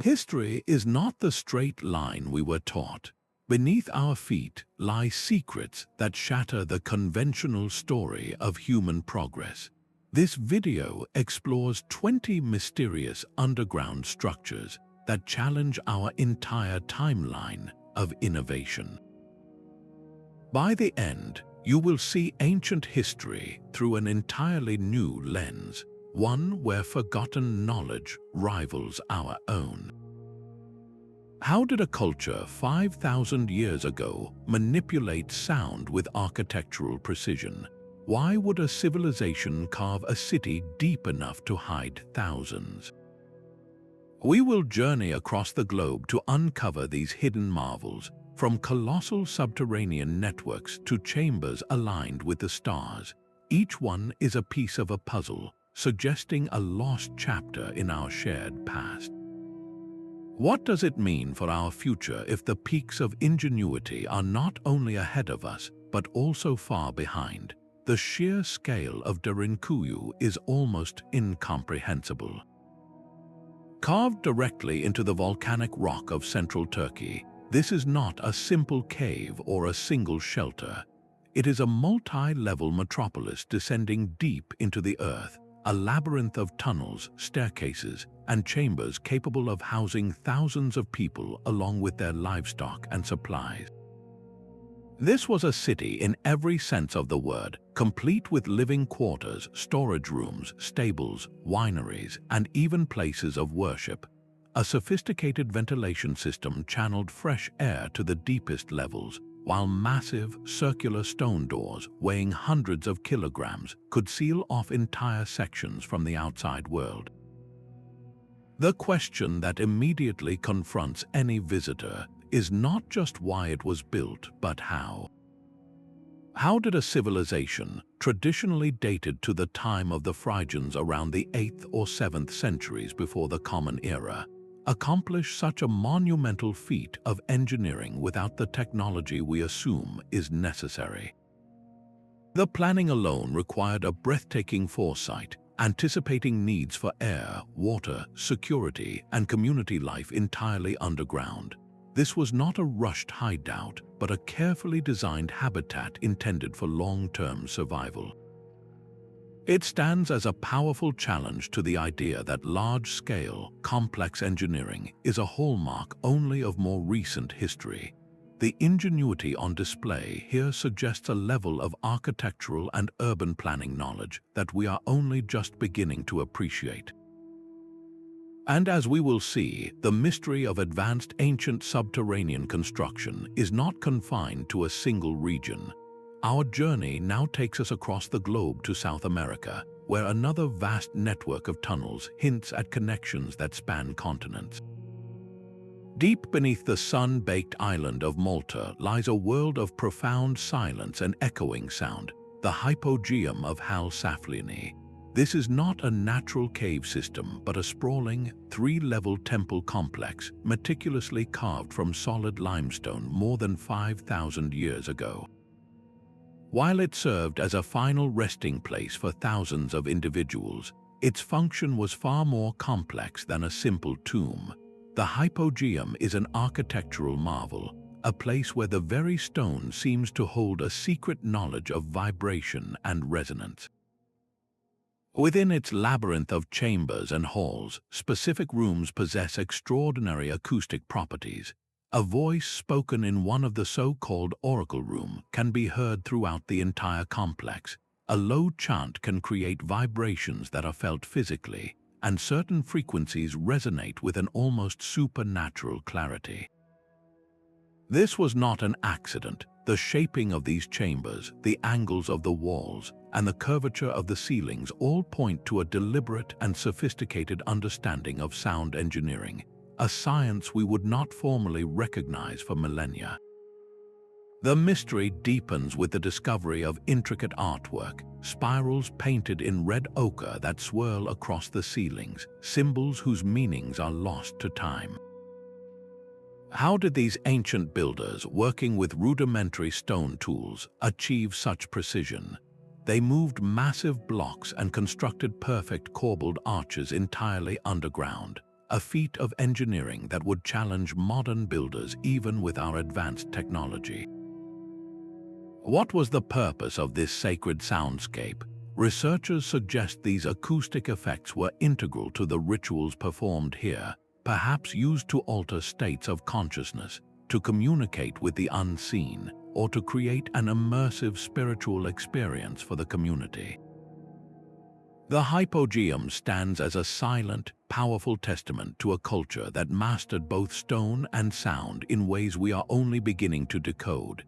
History is not the straight line we were taught. Beneath our feet lie secrets that shatter the conventional story of human progress. This video explores 20 mysterious underground structures that challenge our entire timeline of innovation. By the end, you will see ancient history through an entirely new lens, one where forgotten knowledge rivals our own. How did a culture 5,000 years ago manipulate sound with architectural precision? Why would a civilization carve a city deep enough to hide thousands? We will journey across the globe to uncover these hidden marvels, from colossal subterranean networks to chambers aligned with the stars. Each one is a piece of a puzzle, suggesting a lost chapter in our shared past. What does it mean for our future if the peaks of ingenuity are not only ahead of us, but also far behind? The sheer scale of Derinkuyu is almost incomprehensible. Carved directly into the volcanic rock of central Turkey, this is not a simple cave or a single shelter. It is a multi-level metropolis descending deep into the earth, a labyrinth of tunnels, staircases, and chambers capable of housing thousands of people along with their livestock and supplies. This was a city in every sense of the word, complete with living quarters, storage rooms, stables, wineries, and even places of worship. A sophisticated ventilation system channeled fresh air to the deepest levels, while massive, circular stone doors weighing hundreds of kilograms could seal off entire sections from the outside world. The question that immediately confronts any visitor is not just why it was built, but how. How did a civilization, traditionally dated to the time of the Phrygians around the 8th or 7th centuries before the Common Era, accomplish such a monumental feat of engineering without the technology we assume is necessary? The planning alone required a breathtaking foresight, anticipating needs for air, water, security, and community life entirely underground. This was not a rushed hideout, but a carefully designed habitat intended for long-term survival. It stands as a powerful challenge to the idea that large-scale, complex engineering is a hallmark only of more recent history. The ingenuity on display here suggests a level of architectural and urban planning knowledge that we are only just beginning to appreciate. And as we will see, the mystery of advanced ancient subterranean construction is not confined to a single region. Our journey now takes us across the globe to South America, where another vast network of tunnels hints at connections that span continents. Deep beneath the sun-baked island of Malta lies a world of profound silence and echoing sound, the Hypogeum of Hal Saflieni. This is not a natural cave system, but a sprawling, three-level temple complex meticulously carved from solid limestone more than 5,000 years ago. While it served as a final resting place for thousands of individuals, its function was far more complex than a simple tomb. The Hypogeum is an architectural marvel, a place where the very stone seems to hold a secret knowledge of vibration and resonance. Within its labyrinth of chambers and halls, specific rooms possess extraordinary acoustic properties. A voice spoken in one of the so-called oracle room can be heard throughout the entire complex. A low chant can create vibrations that are felt physically, and certain frequencies resonate with an almost supernatural clarity. This was not an accident. The shaping of these chambers, the angles of the walls, and the curvature of the ceilings all point to a deliberate and sophisticated understanding of sound engineering, a science we would not formally recognize for millennia. The mystery deepens with the discovery of intricate artwork, spirals painted in red ochre that swirl across the ceilings, symbols whose meanings are lost to time. How did these ancient builders, working with rudimentary stone tools, achieve such precision? They moved massive blocks and constructed perfect corbelled arches entirely underground. a feat of engineering that would challenge modern builders even with our advanced technology. What was the purpose of this sacred soundscape? Researchers suggest these acoustic effects were integral to the rituals performed here, perhaps used to alter states of consciousness, to communicate with the unseen, or to create an immersive spiritual experience for the community. The Hypogeum stands as a silent, powerful testament to a culture that mastered both stone and sound in ways we are only beginning to decode.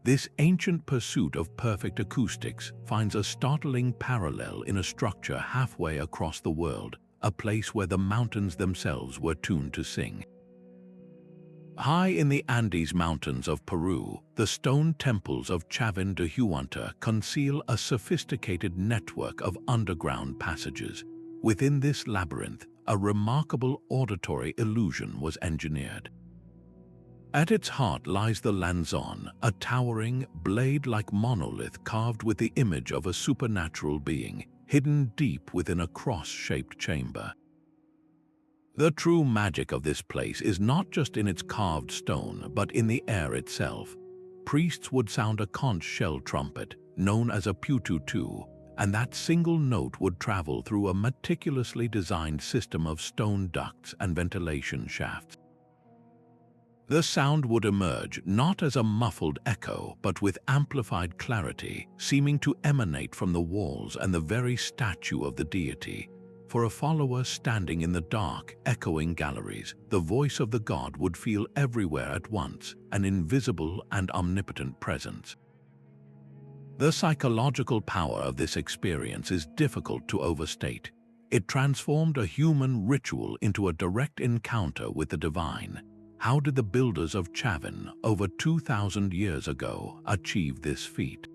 This ancient pursuit of perfect acoustics finds a startling parallel in a structure halfway across the world, a place where the mountains themselves were tuned to sing. High in the Andes Mountains of Peru, the stone temples of Chavín de Huántar conceal a sophisticated network of underground passages. Within this labyrinth, a remarkable auditory illusion was engineered. At its heart lies the Lanzón, a towering, blade-like monolith carved with the image of a supernatural being, hidden deep within a cross-shaped chamber. The true magic of this place is not just in its carved stone, but in the air itself. Priests would sound a conch shell trumpet, known as a pututu, and that single note would travel through a meticulously designed system of stone ducts and ventilation shafts. The sound would emerge not as a muffled echo, but with amplified clarity, seeming to emanate from the walls and the very statue of the deity. For a follower standing in the dark, echoing galleries, the voice of the god would feel everywhere at once, an invisible and omnipotent presence. The psychological power of this experience is difficult to overstate. It transformed a human ritual into a direct encounter with the divine. How did the builders of Chavín, over 2,000 years ago, achieve this feat?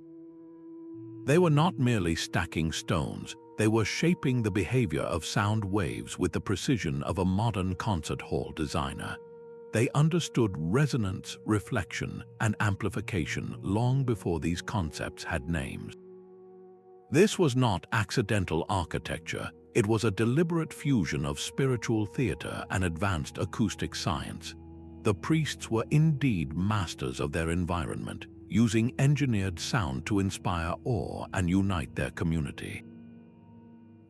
They were not merely stacking stones, they were shaping the behavior of sound waves with the precision of a modern concert hall designer. They understood resonance, reflection, and amplification long before these concepts had names. This was not accidental architecture, it was a deliberate fusion of spiritual theater and advanced acoustic science. The priests were indeed masters of their environment, using engineered sound to inspire awe and unite their community.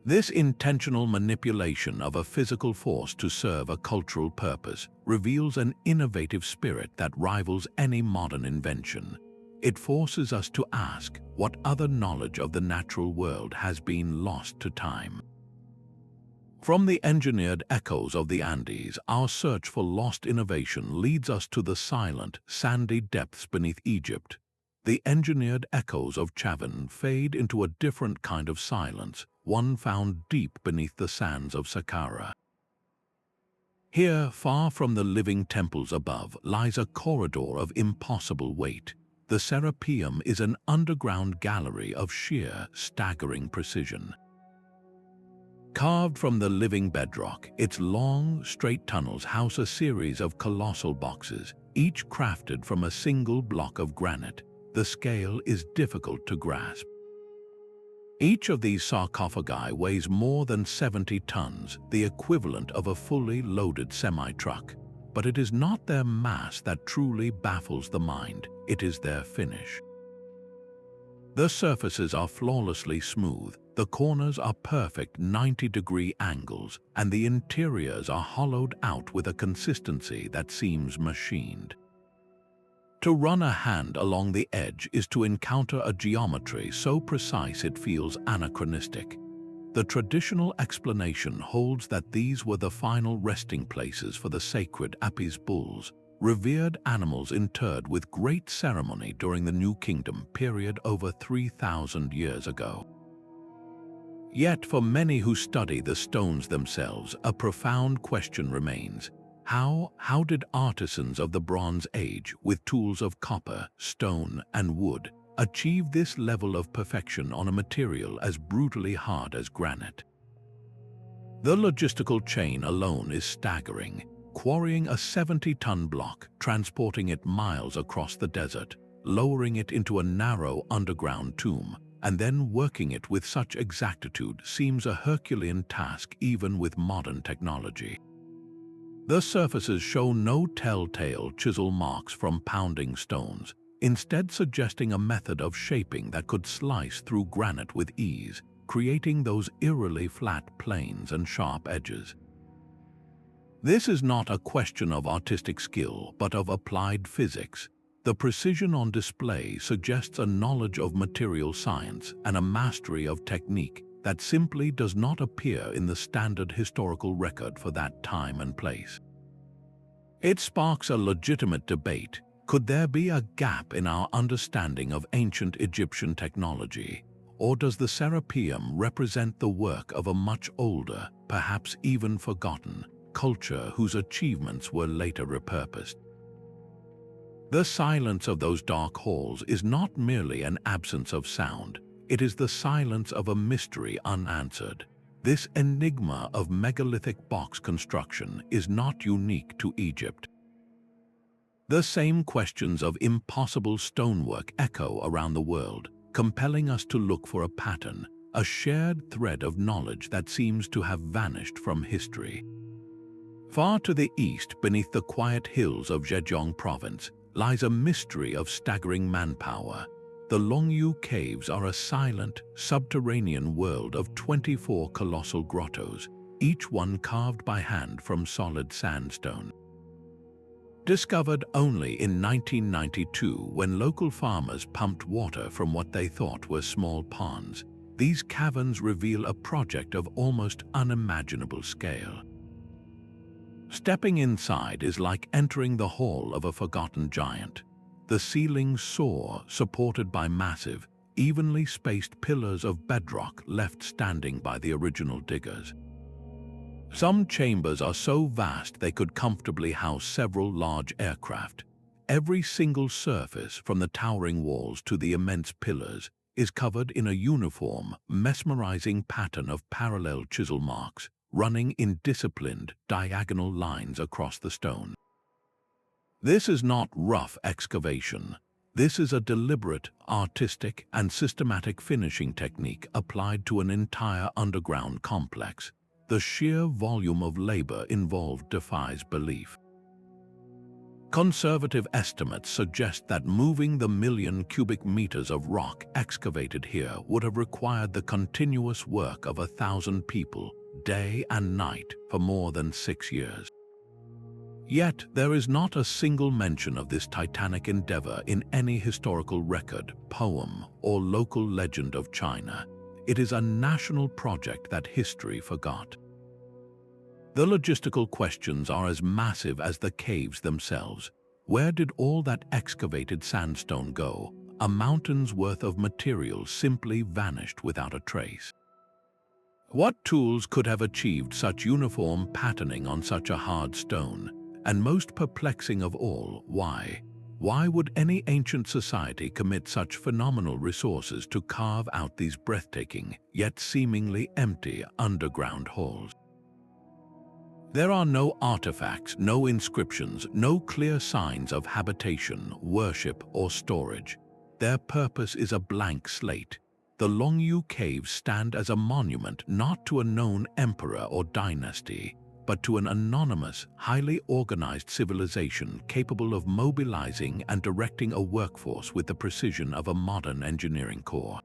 This intentional manipulation of a physical force to serve a cultural purpose reveals an innovative spirit that rivals any modern invention. It forces us to ask what other knowledge of the natural world has been lost to time. From the engineered echoes of the Andes, our search for lost innovation leads us to the silent, sandy depths beneath Egypt. The engineered echoes of Chavín fade into a different kind of silence, one found deep beneath the sands of Saqqara. Here, far from the living temples above, lies a corridor of impossible weight. The Serapeum is an underground gallery of sheer, staggering precision. Carved from the living bedrock, its long, straight tunnels house a series of colossal boxes, each crafted from a single block of granite. The scale is difficult to grasp. Each of these sarcophagi weighs more than 70 tons, the equivalent of a fully loaded semi-truck. But it is not their mass that truly baffles the mind, it is their finish. The surfaces are flawlessly smooth, the corners are perfect 90-degree angles, and the interiors are hollowed out with a consistency that seems machined. To run a hand along the edge is to encounter a geometry so precise it feels anachronistic. The traditional explanation holds that these were the final resting places for the sacred Apis bulls, revered animals interred with great ceremony during the New Kingdom period over 3,000 years ago. Yet for many who study the stones themselves, a profound question remains. How did artisans of the Bronze Age, with tools of copper, stone, and wood, achieve this level of perfection on a material as brutally hard as granite? The logistical chain alone is staggering, quarrying a 70-ton block, transporting it miles across the desert, lowering it into a narrow underground tomb, and then working it with such exactitude seems a Herculean task even with modern technology. The surfaces show no telltale chisel marks from pounding stones, instead suggesting a method of shaping that could slice through granite with ease, creating those eerily flat planes and sharp edges. This is not a question of artistic skill, but of applied physics. The precision on display suggests a knowledge of material science and a mastery of technique that simply does not appear in the standard historical record for that time and place. It sparks a legitimate debate. Could there be a gap in our understanding of ancient Egyptian technology? Or does the Serapeum represent the work of a much older, perhaps even forgotten, culture whose achievements were later repurposed? The silence of those dark halls is not merely an absence of sound, it is the silence of a mystery unanswered. This enigma of megalithic box construction is not unique to Egypt. The same questions of impossible stonework echo around the world, compelling us to look for a pattern, a shared thread of knowledge that seems to have vanished from history. Far to the east, beneath the quiet hills of Zhejiang province, lies a mystery of staggering manpower. The Longyou caves are a silent, subterranean world of 24 colossal grottos, each one carved by hand from solid sandstone. Discovered only in 1992 when local farmers pumped water from what they thought were small ponds, these caverns reveal a project of almost unimaginable scale. Stepping inside is like entering the hall of a forgotten giant. The ceilings soar, supported by massive, evenly spaced pillars of bedrock left standing by the original diggers. Some chambers are so vast they could comfortably house several large aircraft. Every single surface, from the towering walls to the immense pillars, is covered in a uniform, mesmerizing pattern of parallel chisel marks, running in disciplined, diagonal lines across the stone. This is not rough excavation. This is a deliberate, artistic, and systematic finishing technique applied to an entire underground complex. The sheer volume of labor involved defies belief. Conservative estimates suggest that moving the million cubic meters of rock excavated here would have required the continuous work of 1,000 people, day and night, for more than 6 years. Yet there is not a single mention of this titanic endeavor in any historical record, poem, or local legend of China. It is a national project that history forgot. The logistical questions are as massive as the caves themselves. Where did all that excavated sandstone go? A mountain's worth of material simply vanished without a trace. What tools could have achieved such uniform patterning on such a hard stone? And most perplexing of all, why? Why would any ancient society commit such phenomenal resources to carve out these breathtaking, yet seemingly empty, underground halls? There are no artifacts, no inscriptions, no clear signs of habitation, worship, or storage. Their purpose is a blank slate. The Longyou caves stand as a monument not to a known emperor or dynasty, but to an anonymous, highly organized civilization capable of mobilizing and directing a workforce with the precision of a modern engineering corps.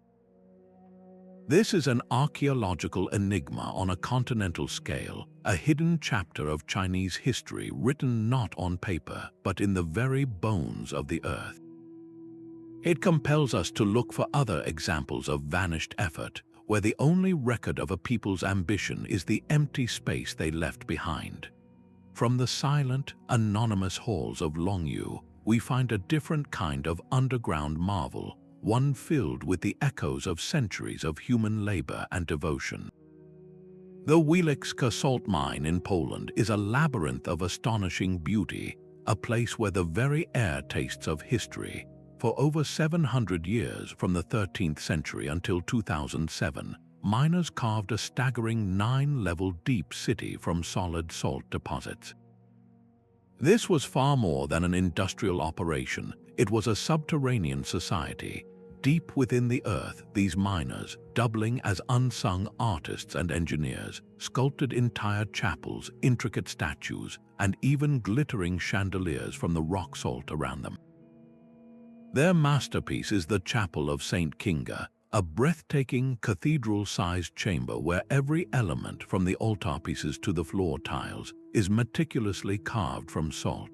This is an archaeological enigma on a continental scale, a hidden chapter of Chinese history written not on paper, but in the very bones of the earth. It compels us to look for other examples of vanished effort, where the only record of a people's ambition is the empty space they left behind. From the silent, anonymous halls of Longyou, we find a different kind of underground marvel, one filled with the echoes of centuries of human labor and devotion. The Wieliczka salt mine in Poland is a labyrinth of astonishing beauty, a place where the very air tastes of history. For over 700 years, from the 13th century until 2007, miners carved a staggering 9-level deep city from solid salt deposits. This was far more than an industrial operation. It was a subterranean society, Deep within the earth, these miners, doubling as unsung artists and engineers, sculpted entire chapels, intricate statues, and even glittering chandeliers from the rock salt around them. Their masterpiece is the Chapel of St. Kinga, a breathtaking cathedral-sized chamber where every element, from the altarpieces to the floor tiles, is meticulously carved from salt.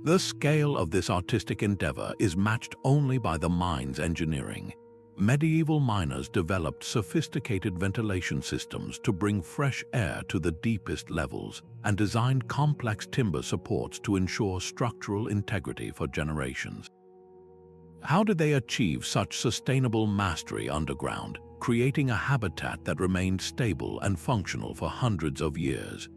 The scale of this artistic endeavor is matched only by the mine's engineering. Medieval miners developed sophisticated ventilation systems to bring fresh air to the deepest levels and designed complex timber supports to ensure structural integrity for generations. How did they achieve such sustainable mastery underground, creating a habitat that remained stable and functional for hundreds of years?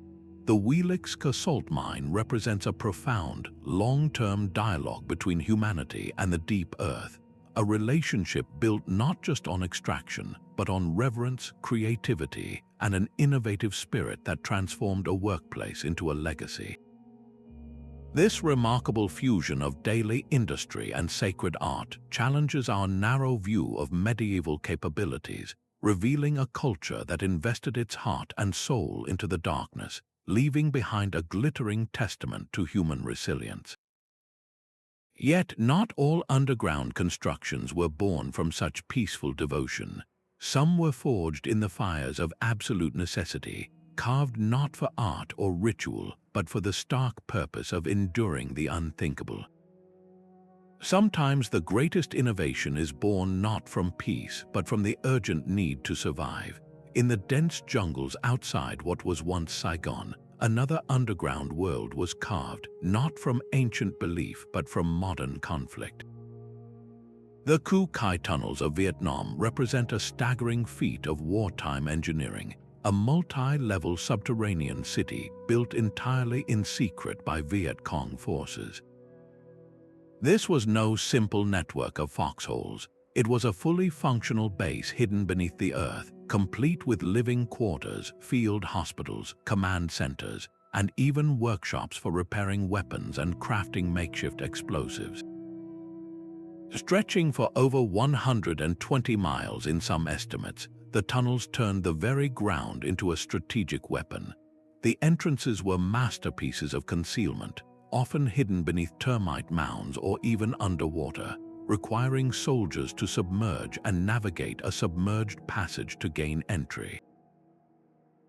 The Wieliczka salt mine represents a profound, long-term dialogue between humanity and the deep earth, a relationship built not just on extraction, but on reverence, creativity, and an innovative spirit that transformed a workplace into a legacy. This remarkable fusion of daily industry and sacred art challenges our narrow view of medieval capabilities, revealing a culture that invested its heart and soul into the darkness, leaving behind a glittering testament to human resilience. Yet not all underground constructions were born from such peaceful devotion. Some were forged in the fires of absolute necessity, carved not for art or ritual, but for the stark purpose of enduring the unthinkable. Sometimes the greatest innovation is born not from peace, but from the urgent need to survive. In the dense jungles outside what was once Saigon, another underground world was carved, not from ancient belief but from modern conflict. The Cu Kai tunnels of Vietnam represent a staggering feat of wartime engineering, a multi-level subterranean city built entirely in secret by Viet Cong forces. This was no simple network of foxholes. It was a fully functional base hidden beneath the earth, complete with living quarters, field hospitals, command centers, and even workshops for repairing weapons and crafting makeshift explosives. Stretching for over 120 miles in some estimates, the tunnels turned the very ground into a strategic weapon. The entrances were masterpieces of concealment, often hidden beneath termite mounds or even underwater, requiring soldiers to submerge and navigate a submerged passage to gain entry.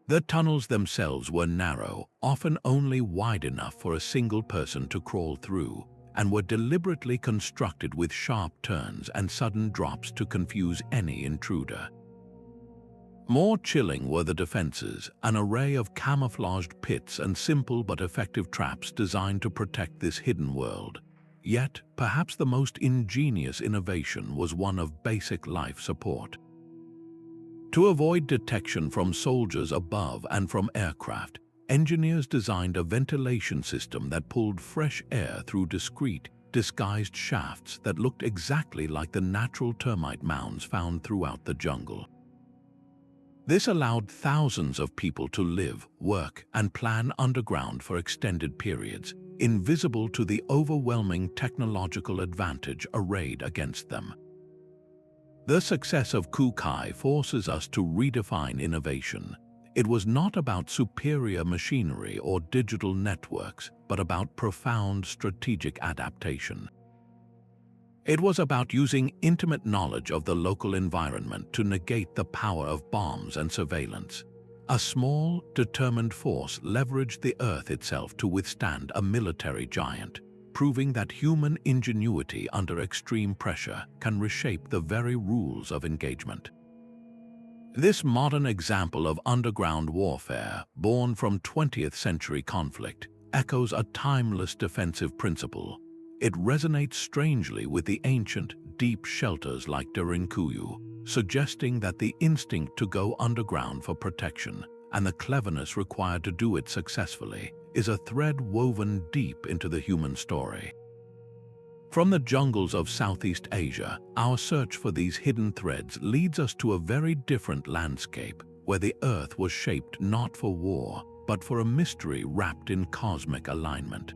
The tunnels themselves were narrow, often only wide enough for a single person to crawl through, and were deliberately constructed with sharp turns and sudden drops to confuse any intruder. More chilling were the defenses, an array of camouflaged pits and simple but effective traps designed to protect this hidden world. Yet, perhaps the most ingenious innovation was one of basic life support. To avoid detection from soldiers above and from aircraft, engineers designed a ventilation system that pulled fresh air through discreet, disguised shafts that looked exactly like the natural termite mounds found throughout the jungle. This allowed thousands of people to live, work, and plan underground for extended periods, invisible to the overwhelming technological advantage arrayed against them. The success of Cu Kai forces us to redefine innovation. It was not about superior machinery or digital networks, but about profound strategic adaptation. It was about using intimate knowledge of the local environment to negate the power of bombs and surveillance. A small, determined force leveraged the earth itself to withstand a military giant, proving that human ingenuity under extreme pressure can reshape the very rules of engagement. This modern example of underground warfare, born from 20th century conflict, echoes a timeless defensive principle. It resonates strangely with the ancient, deep shelters like Derinkuyu, suggesting that the instinct to go underground for protection and the cleverness required to do it successfully is a thread woven deep into the human story. From the jungles of Southeast Asia, our search for these hidden threads leads us to a very different landscape where the earth was shaped not for war, but for a mystery wrapped in cosmic alignment.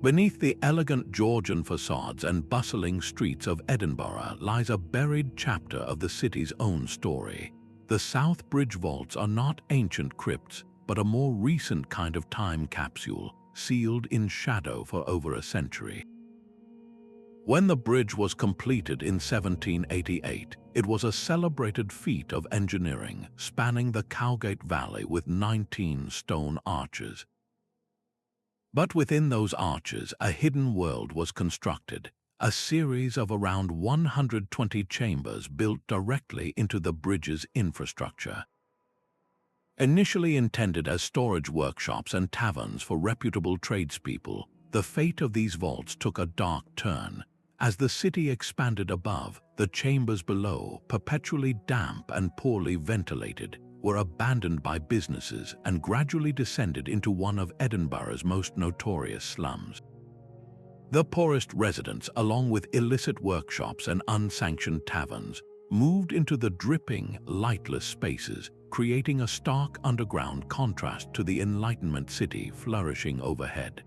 Beneath the elegant Georgian facades and bustling streets of Edinburgh lies a buried chapter of the city's own story. The South Bridge vaults are not ancient crypts, but a more recent kind of time capsule, sealed in shadow for over a century. When the bridge was completed in 1788, it was a celebrated feat of engineering, spanning the Cowgate Valley with 19 stone arches. But within those arches, a hidden world was constructed, a series of around 120 chambers built directly into the bridge's infrastructure. Initially intended as storage workshops and taverns for reputable tradespeople, the fate of these vaults took a dark turn. As the city expanded above, the chambers below, perpetually damp and poorly ventilated, were abandoned by businesses and gradually descended into one of Edinburgh's most notorious slums. The poorest residents, along with illicit workshops and unsanctioned taverns, moved into the dripping, lightless spaces, creating a stark underground contrast to the Enlightenment city flourishing overhead.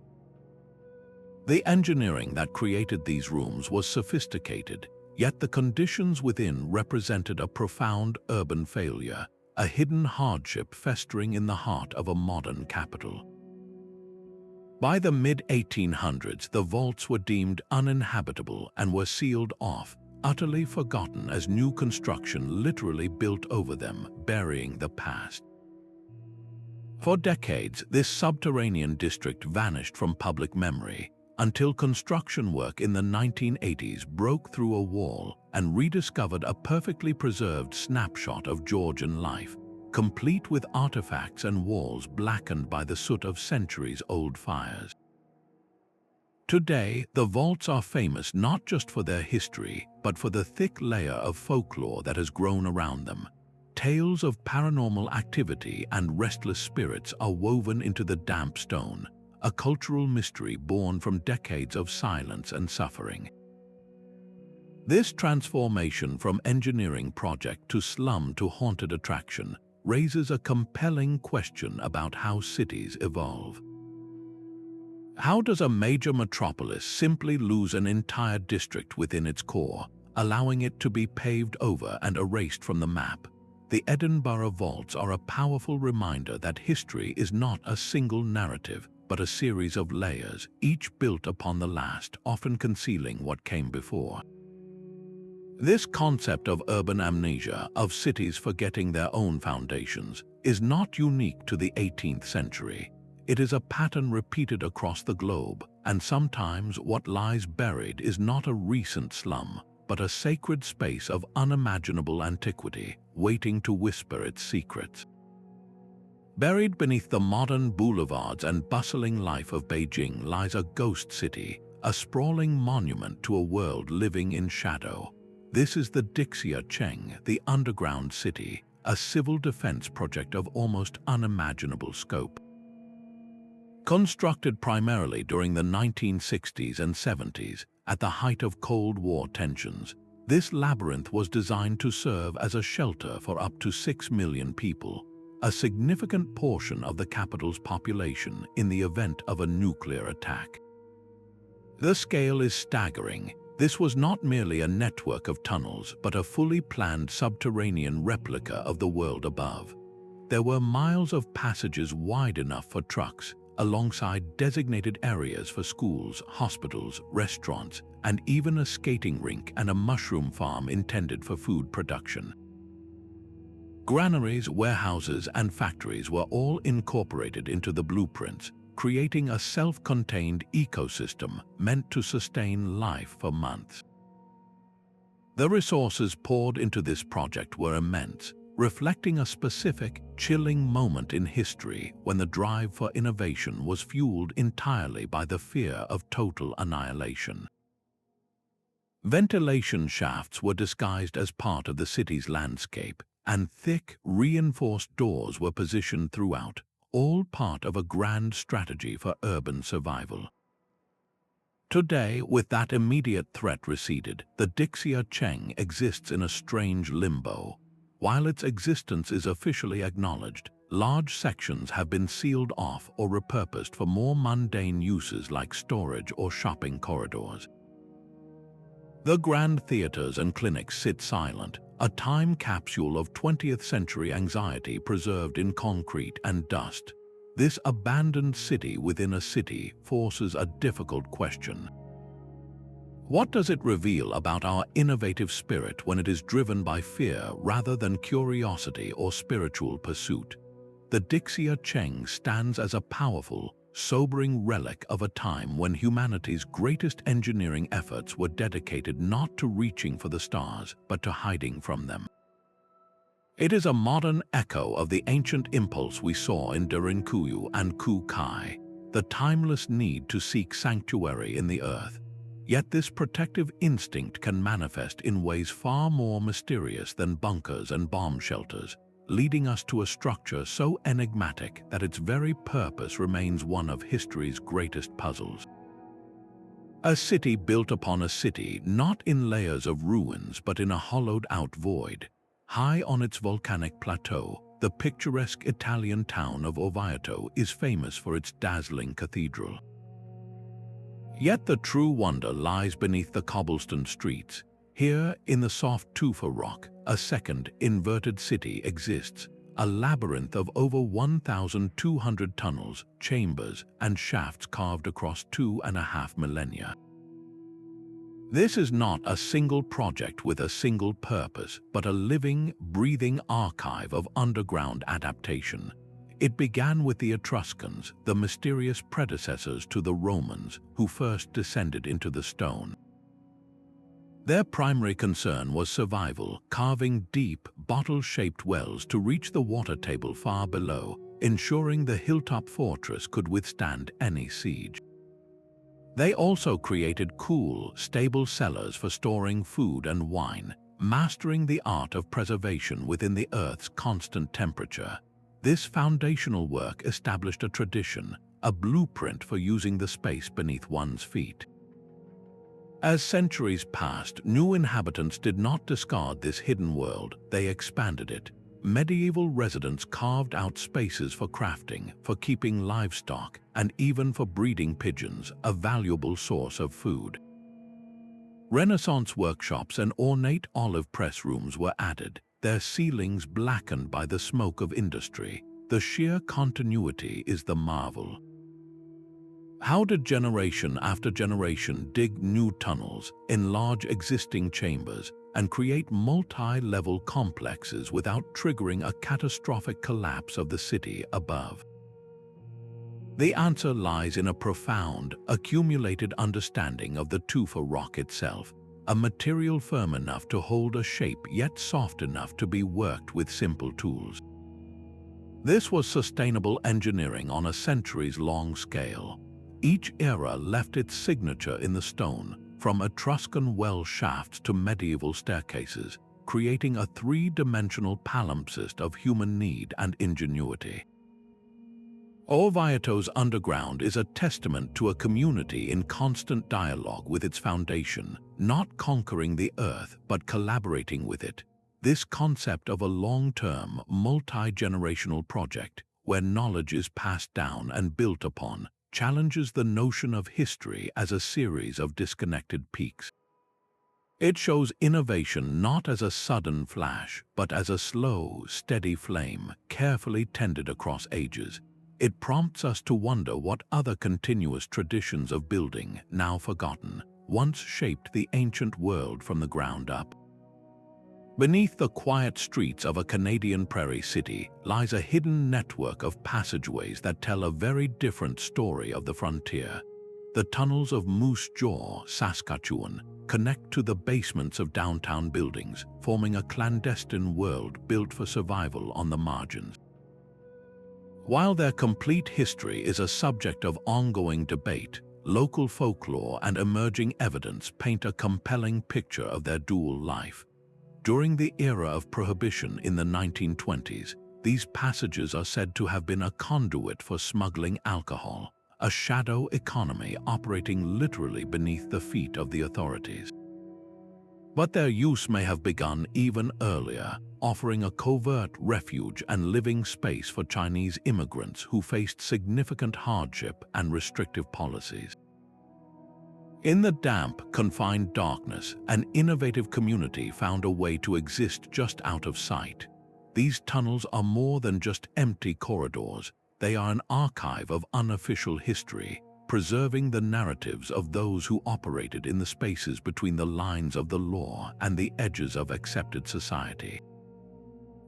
The engineering that created these rooms was sophisticated, yet the conditions within represented a profound urban failure, a hidden hardship festering in the heart of a modern capital. By the mid-1800s, the vaults were deemed uninhabitable and were sealed off, utterly forgotten as new construction literally built over them, burying the past. For decades, this subterranean district vanished from public memory, until construction work in the 1980s broke through a wall and rediscovered a perfectly preserved snapshot of Georgian life, complete with artifacts and walls blackened by the soot of centuries-old fires. Today, the vaults are famous not just for their history, but for the thick layer of folklore that has grown around them. Tales of paranormal activity and restless spirits are woven into the damp stone, a cultural mystery born from decades of silence and suffering. This transformation from engineering project to slum to haunted attraction raises a compelling question about how cities evolve. How does a major metropolis simply lose an entire district within its core, allowing it to be paved over and erased from the map? The Edinburgh vaults are a powerful reminder that history is not a single narrative, but a series of layers, each built upon the last, often concealing what came before. This concept of urban amnesia, of cities forgetting their own foundations, is not unique to the 18th century. It is a pattern repeated across the globe, and sometimes what lies buried is not a recent slum, but a sacred space of unimaginable antiquity, waiting to whisper its secrets. Buried beneath the modern boulevards and bustling life of Beijing lies a ghost city, a sprawling monument to a world living in shadow. This is the Dixia Cheng, the underground city, a civil defense project of almost unimaginable scope. Constructed primarily during the 1960s and 70s, at the height of Cold War tensions, this labyrinth was designed to serve as a shelter for up to 6 million people, a significant portion of the capital's population in the event of a nuclear attack. The scale is staggering. This was not merely a network of tunnels, but a fully planned subterranean replica of the world above. There were miles of passages wide enough for trucks, alongside designated areas for schools, hospitals, restaurants, and even a skating rink and a mushroom farm intended for food production. Granaries, warehouses, and factories were all incorporated into the blueprints, creating a self-contained ecosystem meant to sustain life for months. The resources poured into this project were immense, reflecting a specific, chilling moment in history when the drive for innovation was fueled entirely by the fear of total annihilation. Ventilation shafts were disguised as part of the city's landscape, and thick, reinforced doors were positioned throughout, all part of a grand strategy for urban survival. Today, with that immediate threat receded, the Dixia Cheng exists in a strange limbo. While its existence is officially acknowledged, large sections have been sealed off or repurposed for more mundane uses like storage or shopping corridors. The grand theaters and clinics sit silent, a time capsule of 20th century anxiety preserved in concrete and dust. This abandoned city within a city forces a difficult question. What does it reveal about our innovative spirit when it is driven by fear rather than curiosity or spiritual pursuit? The Dixia Cheng stands as a powerful, sobering relic of a time when humanity's greatest engineering efforts were dedicated not to reaching for the stars, but to hiding from them. It is a modern echo of the ancient impulse we saw in Derinkuyu and Kukai, the timeless need to seek sanctuary in the earth. Yet this protective instinct can manifest in ways far more mysterious than bunkers and bomb shelters, leading us to a structure so enigmatic that its very purpose remains one of history's greatest puzzles. A city built upon a city, not in layers of ruins but in a hollowed-out void. High on its volcanic plateau, the picturesque Italian town of Orvieto is famous for its dazzling cathedral. Yet the true wonder lies beneath the cobblestone streets. Here, in the soft tufa rock, a second, inverted city exists, a labyrinth of over 1,200 tunnels, chambers, and shafts carved across 2.5 millennia. This is not a single project with a single purpose, but a living, breathing archive of underground adaptation. It began with the Etruscans, the mysterious predecessors to the Romans, who first descended into the stone. Their primary concern was survival, carving deep, bottle-shaped wells to reach the water table far below, ensuring the hilltop fortress could withstand any siege. They also created cool, stable cellars for storing food and wine, mastering the art of preservation within the Earth's constant temperature. This foundational work established a tradition, a blueprint for using the space beneath one's feet. As centuries passed, new inhabitants did not discard this hidden world, they expanded it. Medieval residents carved out spaces for crafting, for keeping livestock, and even for breeding pigeons, a valuable source of food. Renaissance workshops and ornate olive press rooms were added, their ceilings blackened by the smoke of industry. The sheer continuity is the marvel. How did generation after generation dig new tunnels, enlarge existing chambers, and create multi-level complexes without triggering a catastrophic collapse of the city above? The answer lies in a profound, accumulated understanding of the tufa rock itself, a material firm enough to hold a shape yet soft enough to be worked with simple tools. This was sustainable engineering on a centuries-long scale. Each era left its signature in the stone, from Etruscan well shafts to medieval staircases, creating a three-dimensional palimpsest of human need and ingenuity. Orvieto's underground is a testament to a community in constant dialogue with its foundation, not conquering the earth but collaborating with it. This concept of a long-term, multi-generational project, where knowledge is passed down and built upon, challenges the notion of history as a series of disconnected peaks. It shows innovation not as a sudden flash, but as a slow, steady flame, carefully tended across ages. It prompts us to wonder what other continuous traditions of building, now forgotten, once shaped the ancient world from the ground up. Beneath the quiet streets of a Canadian prairie city lies a hidden network of passageways that tell a very different story of the frontier. The tunnels of Moose Jaw, Saskatchewan, connect to the basements of downtown buildings, forming a clandestine world built for survival on the margins. While their complete history is a subject of ongoing debate, local folklore and emerging evidence paint a compelling picture of their dual life. During the era of Prohibition in the 1920s, these passages are said to have been a conduit for smuggling alcohol, a shadow economy operating literally beneath the feet of the authorities. But their use may have begun even earlier, offering a covert refuge and living space for Chinese immigrants who faced significant hardship and restrictive policies. In the damp, confined darkness, an innovative community found a way to exist just out of sight. These tunnels are more than just empty corridors. They are an archive of unofficial history, preserving the narratives of those who operated in the spaces between the lines of the law and the edges of accepted society.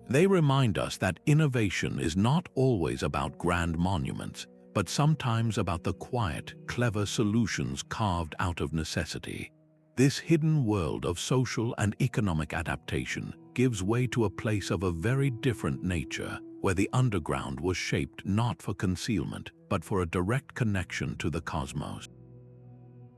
They remind us that innovation is not always about grand monuments, but sometimes about the quiet, clever solutions carved out of necessity. This hidden world of social and economic adaptation gives way to a place of a very different nature, where the underground was shaped not for concealment, but for a direct connection to the cosmos.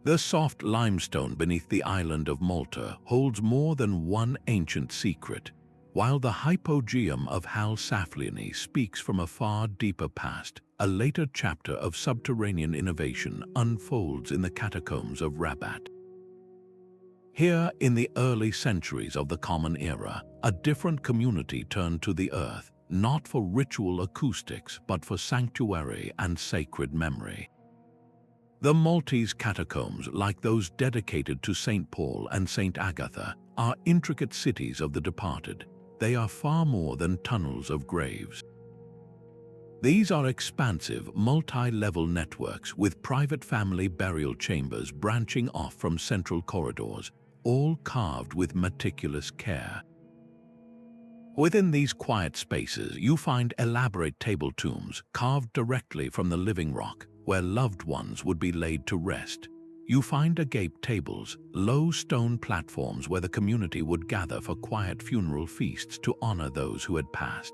The soft limestone beneath the island of Malta holds more than one ancient secret, while the Hypogeum of Hal Saflieni speaks from a far deeper past. A later chapter of subterranean innovation unfolds in the catacombs of Rabat. Here, in the early centuries of the Common Era, a different community turned to the earth, not for ritual acoustics, but for sanctuary and sacred memory. The Maltese catacombs, like those dedicated to St. Paul and St. Agatha, are intricate cities of the departed. They are far more than tunnels of graves. These are expansive, multi-level networks with private family burial chambers branching off from central corridors, all carved with meticulous care. Within these quiet spaces, you find elaborate table tombs carved directly from the living rock, where loved ones would be laid to rest. You find agape tables, low stone platforms where the community would gather for quiet funeral feasts to honor those who had passed.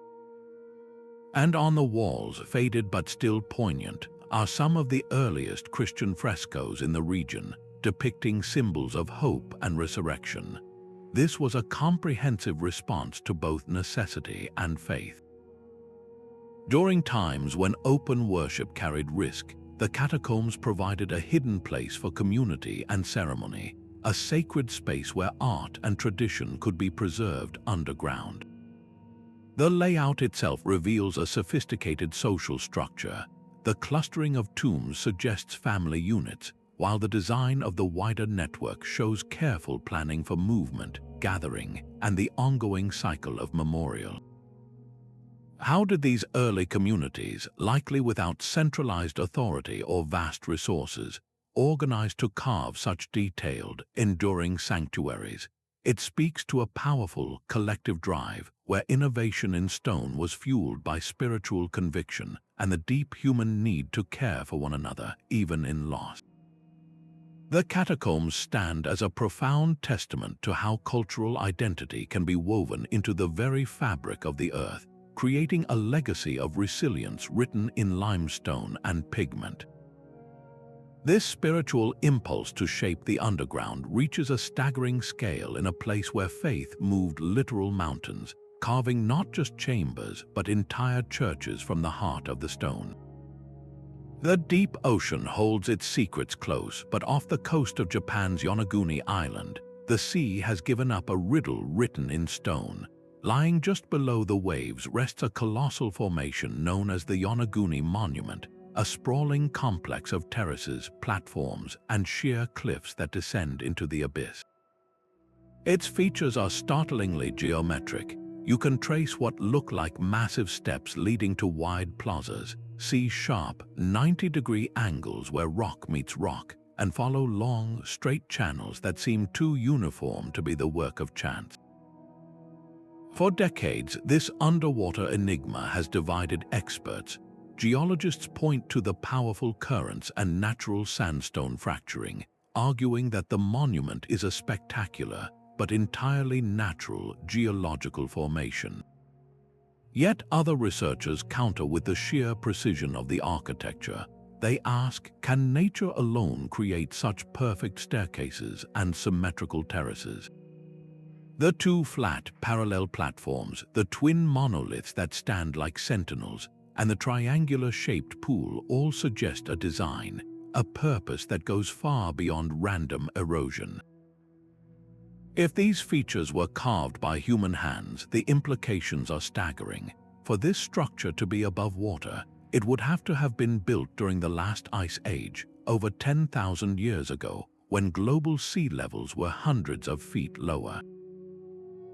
And on the walls, faded but still poignant, are some of the earliest Christian frescoes in the region, depicting symbols of hope and resurrection. This was a comprehensive response to both necessity and faith. During times when open worship carried risk, the catacombs provided a hidden place for community and ceremony, a sacred space where art and tradition could be preserved underground. The layout itself reveals a sophisticated social structure. The clustering of tombs suggests family units, while the design of the wider network shows careful planning for movement, gathering, and the ongoing cycle of memorial. How did these early communities, likely without centralized authority or vast resources, organize to carve such detailed, enduring sanctuaries? It speaks to a powerful, collective drive where innovation in stone was fueled by spiritual conviction and the deep human need to care for one another, even in loss. The catacombs stand as a profound testament to how cultural identity can be woven into the very fabric of the earth, creating a legacy of resilience written in limestone and pigment. This spiritual impulse to shape the underground reaches a staggering scale in a place where faith moved literal mountains, carving not just chambers but entire churches from the heart of the stone. The deep ocean holds its secrets close, but off the coast of Japan's Yonaguni Island, the sea has given up a riddle written in stone. Lying just below the waves rests a colossal formation known as the Yonaguni Monument, a sprawling complex of terraces, platforms, and sheer cliffs that descend into the abyss. Its features are startlingly geometric. You can trace what look like massive steps leading to wide plazas, see sharp, 90-degree angles where rock meets rock, and follow long, straight channels that seem too uniform to be the work of chance. For decades, this underwater enigma has divided experts. Geologists point to the powerful currents and natural sandstone fracturing, arguing that the monument is a spectacular but entirely natural geological formation. Yet other researchers counter with the sheer precision of the architecture. They ask, can nature alone create such perfect staircases and symmetrical terraces? The two flat, parallel platforms, the twin monoliths that stand like sentinels, and the triangular-shaped pool all suggest a design, a purpose that goes far beyond random erosion. If these features were carved by human hands, the implications are staggering. For this structure to be above water, it would have to have been built during the last ice age, over 10,000 years ago, when global sea levels were hundreds of feet lower.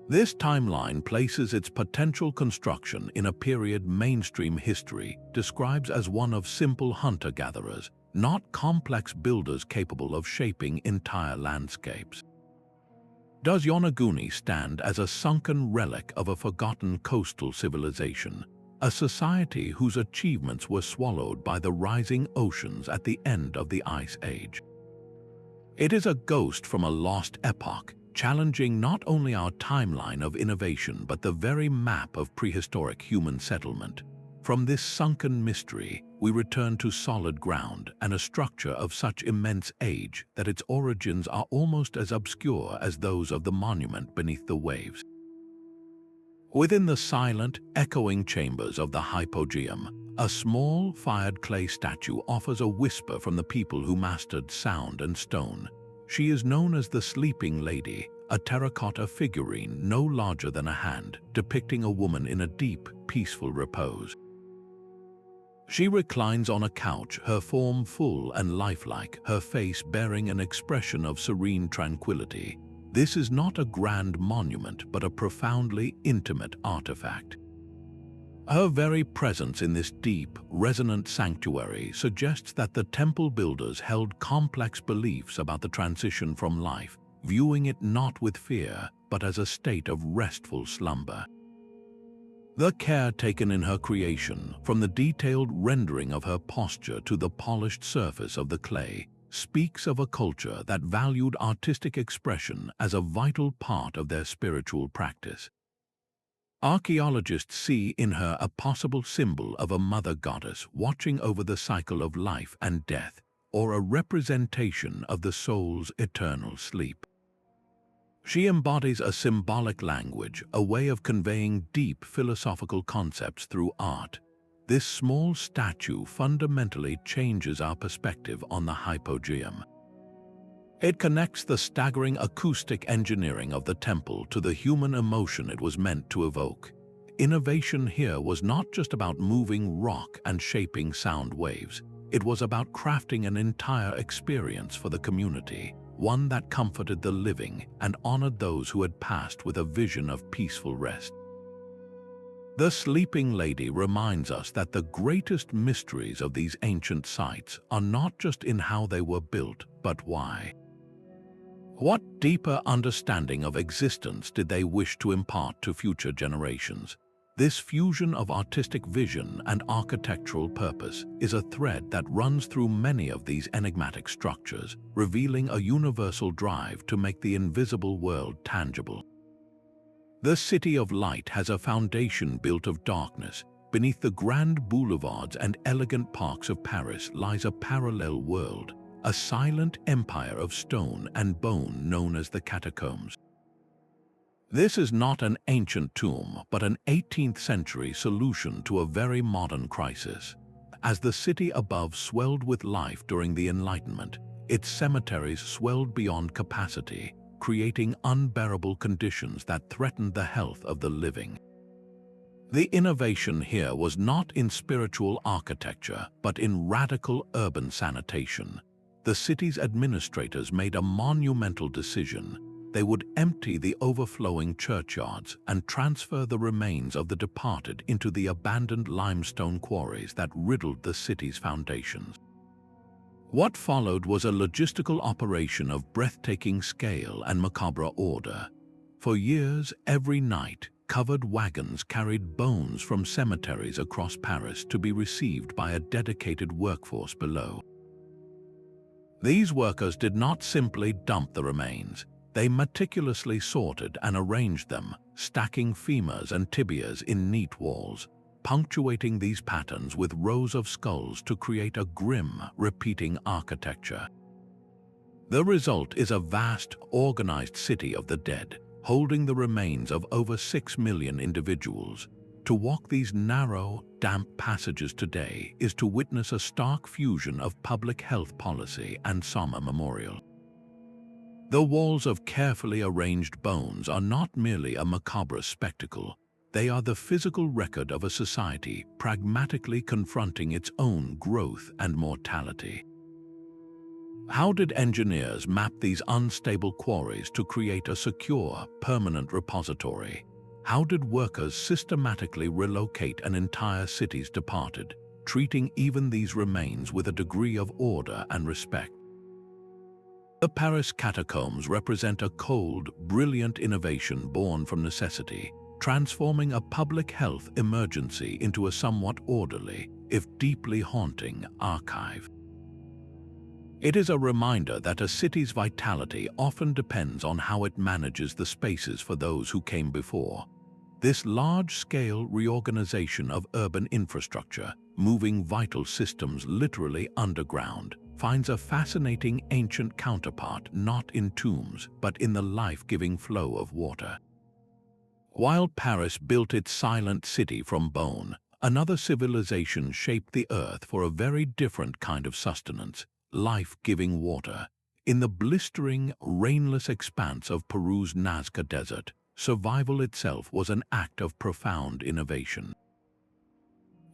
This timeline places its potential construction in a period mainstream history describes as one of simple hunter-gatherers, not complex builders capable of shaping entire landscapes. Does Yonaguni stand as a sunken relic of a forgotten coastal civilization, a society whose achievements were swallowed by the rising oceans at the end of the Ice Age? It is a ghost from a lost epoch, challenging not only our timeline of innovation but the very map of prehistoric human settlement. From this sunken mystery, we return to solid ground and a structure of such immense age that its origins are almost as obscure as those of the monument beneath the waves. Within the silent, echoing chambers of the Hypogeum, a small, fired clay statue offers a whisper from the people who mastered sound and stone. She is known as the Sleeping Lady, a terracotta figurine no larger than a hand, depicting a woman in a deep, peaceful repose. She reclines on a couch, her form full and lifelike, her face bearing an expression of serene tranquility. This is not a grand monument, but a profoundly intimate artifact. Her very presence in this deep, resonant sanctuary suggests that the temple builders held complex beliefs about the transition from life, viewing it not with fear, but as a state of restful slumber. The care taken in her creation, from the detailed rendering of her posture to the polished surface of the clay, speaks of a culture that valued artistic expression as a vital part of their spiritual practice. Archaeologists see in her a possible symbol of a mother goddess watching over the cycle of life and death, or a representation of the soul's eternal sleep. She embodies a symbolic language, a way of conveying deep philosophical concepts through art. This small statue fundamentally changes our perspective on the Hypogeum. It connects the staggering acoustic engineering of the temple to the human emotion it was meant to evoke. Innovation here was not just about moving rock and shaping sound waves. It was about crafting an entire experience for the community, one that comforted the living and honored those who had passed with a vision of peaceful rest. The Sleeping Lady reminds us that the greatest mysteries of these ancient sites are not just in how they were built, but why. What deeper understanding of existence did they wish to impart to future generations? This fusion of artistic vision and architectural purpose is a thread that runs through many of these enigmatic structures, revealing a universal drive to make the invisible world tangible. The City of Light has a foundation built of darkness. Beneath the grand boulevards and elegant parks of Paris lies a parallel world, a silent empire of stone and bone known as the Catacombs. This is not an ancient tomb, but an 18th century solution to a very modern crisis. As the city above swelled with life during the Enlightenment, its cemeteries swelled beyond capacity, creating unbearable conditions that threatened the health of the living. The innovation here was not in spiritual architecture, but in radical urban sanitation. The city's administrators made a monumental decision. They would empty the overflowing churchyards and transfer the remains of the departed into the abandoned limestone quarries that riddled the city's foundations. What followed was a logistical operation of breathtaking scale and macabre order. For years, every night, covered wagons carried bones from cemeteries across Paris to be received by a dedicated workforce below. These workers did not simply dump the remains. They meticulously sorted and arranged them, stacking femurs and tibias in neat walls, punctuating these patterns with rows of skulls to create a grim, repeating architecture. The result is a vast, organized city of the dead, holding the remains of over 6 million individuals. To walk these narrow, damp passages today is to witness a stark fusion of public health policy and somber memorial. The walls of carefully arranged bones are not merely a macabre spectacle. They are the physical record of a society pragmatically confronting its own growth and mortality. How did engineers map these unstable quarries to create a secure, permanent repository? How did workers systematically relocate an entire city's departed, treating even these remains with a degree of order and respect? The Paris catacombs represent a cold, brilliant innovation born from necessity, transforming a public health emergency into a somewhat orderly, if deeply haunting, archive. It is a reminder that a city's vitality often depends on how it manages the spaces for those who came before. This large-scale reorganization of urban infrastructure, moving vital systems literally underground, finds a fascinating ancient counterpart not in tombs but in the life-giving flow of water. While Paris built its silent city from bone, another civilization shaped the earth for a very different kind of sustenance, life-giving water. In the blistering, rainless expanse of Peru's Nazca Desert, survival itself was an act of profound innovation.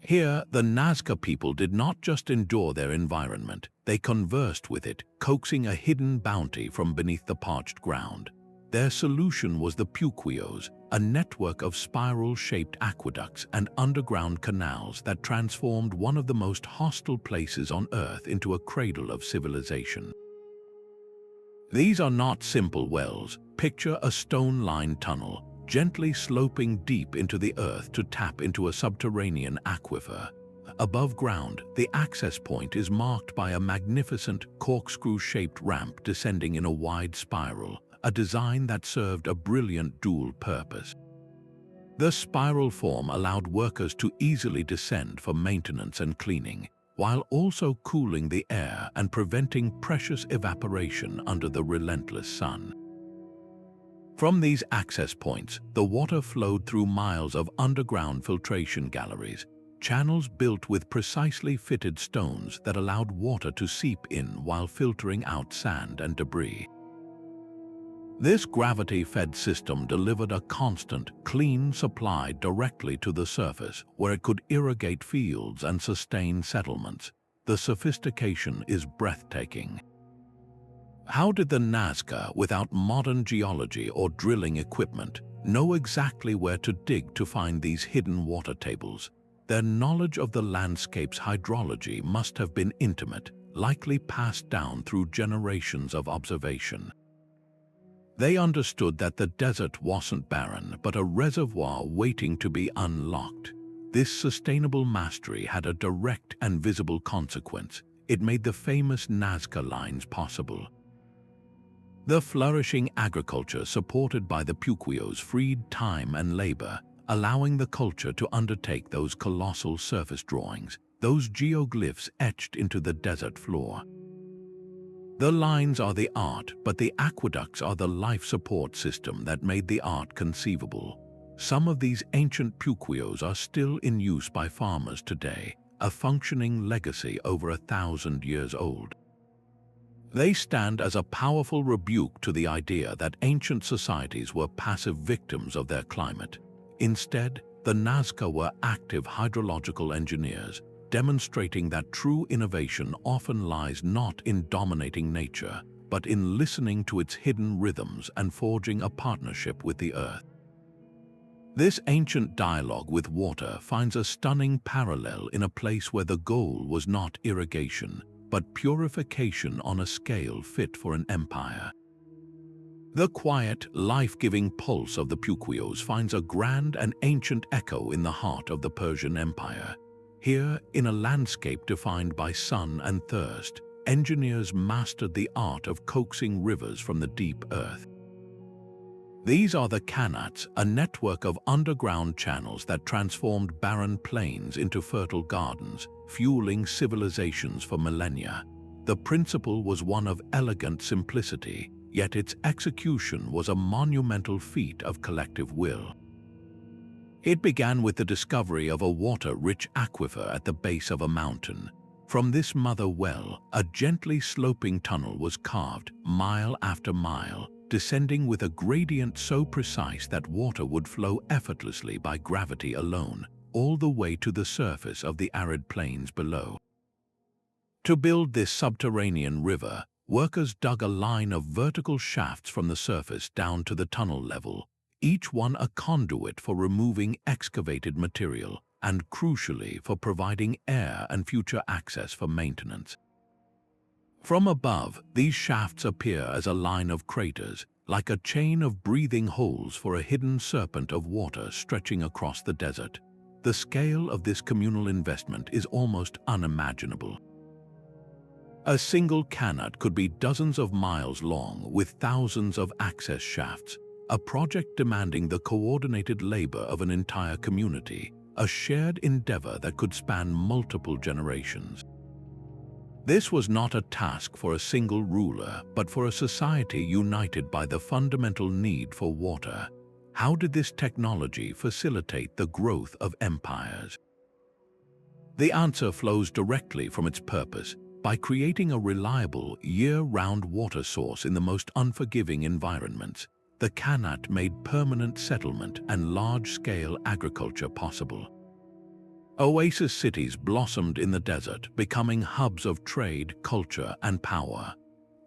Here, the Nazca people did not just endure their environment, they conversed with it, coaxing a hidden bounty from beneath the parched ground. Their solution was the Puquios, a network of spiral-shaped aqueducts and underground canals that transformed one of the most hostile places on Earth into a cradle of civilization. These are not simple wells. Picture a stone-lined tunnel, gently sloping deep into the earth to tap into a subterranean aquifer. Above ground, the access point is marked by a magnificent corkscrew-shaped ramp descending in a wide spiral, a design that served a brilliant dual purpose. The spiral form allowed workers to easily descend for maintenance and cleaning, while also cooling the air and preventing precious evaporation under the relentless sun. From these access points, the water flowed through miles of underground filtration galleries, channels built with precisely fitted stones that allowed water to seep in while filtering out sand and debris. This gravity-fed system delivered a constant, clean supply directly to the surface, where it could irrigate fields and sustain settlements. The sophistication is breathtaking. How did the Nazca, without modern geology or drilling equipment, know exactly where to dig to find these hidden water tables? Their knowledge of the landscape's hydrology must have been intimate, likely passed down through generations of observation. They understood that the desert wasn't barren, but a reservoir waiting to be unlocked. This sustainable mastery had a direct and visible consequence. It made the famous Nazca lines possible. The flourishing agriculture supported by the Puquios freed time and labor, allowing the culture to undertake those colossal surface drawings, those geoglyphs etched into the desert floor. The lines are the art, but the aqueducts are the life support system that made the art conceivable. Some of these ancient Puquios are still in use by farmers today, a functioning legacy over 1,000 years old. They stand as a powerful rebuke to the idea that ancient societies were passive victims of their climate. Instead, the Nazca were active hydrological engineers, demonstrating that true innovation often lies not in dominating nature, but in listening to its hidden rhythms and forging a partnership with the earth. This ancient dialogue with water finds a stunning parallel in a place where the goal was not irrigation, but purification on a scale fit for an empire. The quiet, life-giving pulse of the Puquios finds a grand and ancient echo in the heart of the Persian Empire. Here, in a landscape defined by sun and thirst, engineers mastered the art of coaxing rivers from the deep earth. These are the Qanats, a network of underground channels that transformed barren plains into fertile gardens, fueling civilizations for millennia. The principle was one of elegant simplicity, yet its execution was a monumental feat of collective will. It began with the discovery of a water-rich aquifer at the base of a mountain. From this mother well, a gently sloping tunnel was carved, mile after mile, descending with a gradient so precise that water would flow effortlessly by gravity alone, all the way to the surface of the arid plains below. To build this subterranean river, workers dug a line of vertical shafts from the surface down to the tunnel level, each one a conduit for removing excavated material, and crucially for providing air and future access for maintenance. From above, these shafts appear as a line of craters, like a chain of breathing holes for a hidden serpent of water stretching across the desert. The scale of this communal investment is almost unimaginable. A single Qanat could be dozens of miles long with thousands of access shafts, a project demanding the coordinated labor of an entire community, a shared endeavor that could span multiple generations. This was not a task for a single ruler, but for a society united by the fundamental need for water. How did this technology facilitate the growth of empires? The answer flows directly from its purpose, by creating a reliable, year-round water source in the most unforgiving environments. The Qanat made permanent settlement and large-scale agriculture possible. Oasis cities blossomed in the desert, becoming hubs of trade, culture, and power.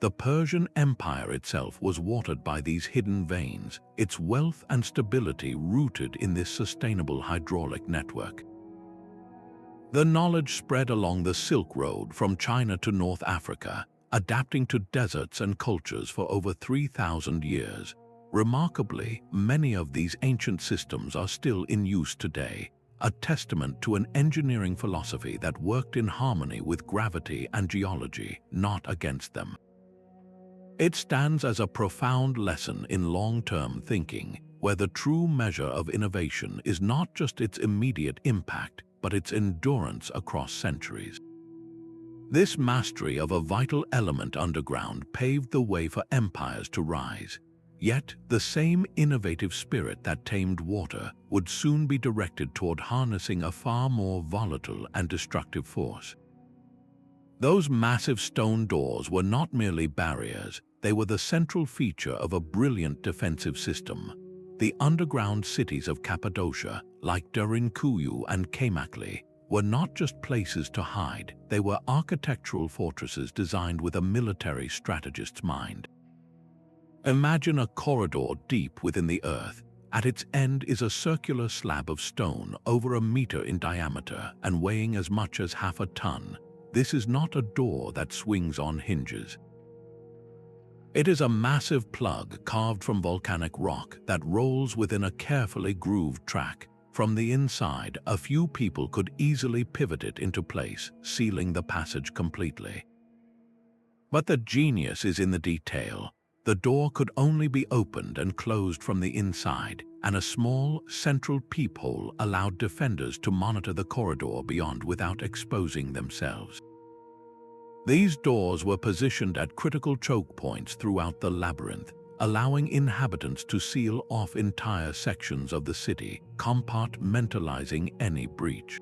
The Persian Empire itself was watered by these hidden veins, its wealth and stability rooted in this sustainable hydraulic network. The knowledge spread along the Silk Road from China to North Africa, adapting to deserts and cultures for over 3,000 years. Remarkably, many of these ancient systems are still in use today, a testament to an engineering philosophy that worked in harmony with gravity and geology, not against them. It stands as a profound lesson in long-term thinking, where the true measure of innovation is not just its immediate impact, but its endurance across centuries. This mastery of a vital element underground paved the way for empires to rise. Yet, the same innovative spirit that tamed water would soon be directed toward harnessing a far more volatile and destructive force. Those massive stone doors were not merely barriers, they were the central feature of a brilliant defensive system. The underground cities of Cappadocia, like Derinkuyu and Qanats, were not just places to hide, they were architectural fortresses designed with a military strategist's mind. Imagine a corridor deep within the earth. At its end is a circular slab of stone over a meter in diameter and weighing as much as half a ton. This is not a door that swings on hinges. It is a massive plug carved from volcanic rock that rolls within a carefully grooved track. From the inside, a few people could easily pivot it into place, sealing the passage completely. But the genius is in the detail. The door could only be opened and closed from the inside, and a small, central peephole allowed defenders to monitor the corridor beyond without exposing themselves. These doors were positioned at critical choke points throughout the labyrinth, allowing inhabitants to seal off entire sections of the city, compartmentalizing any breach.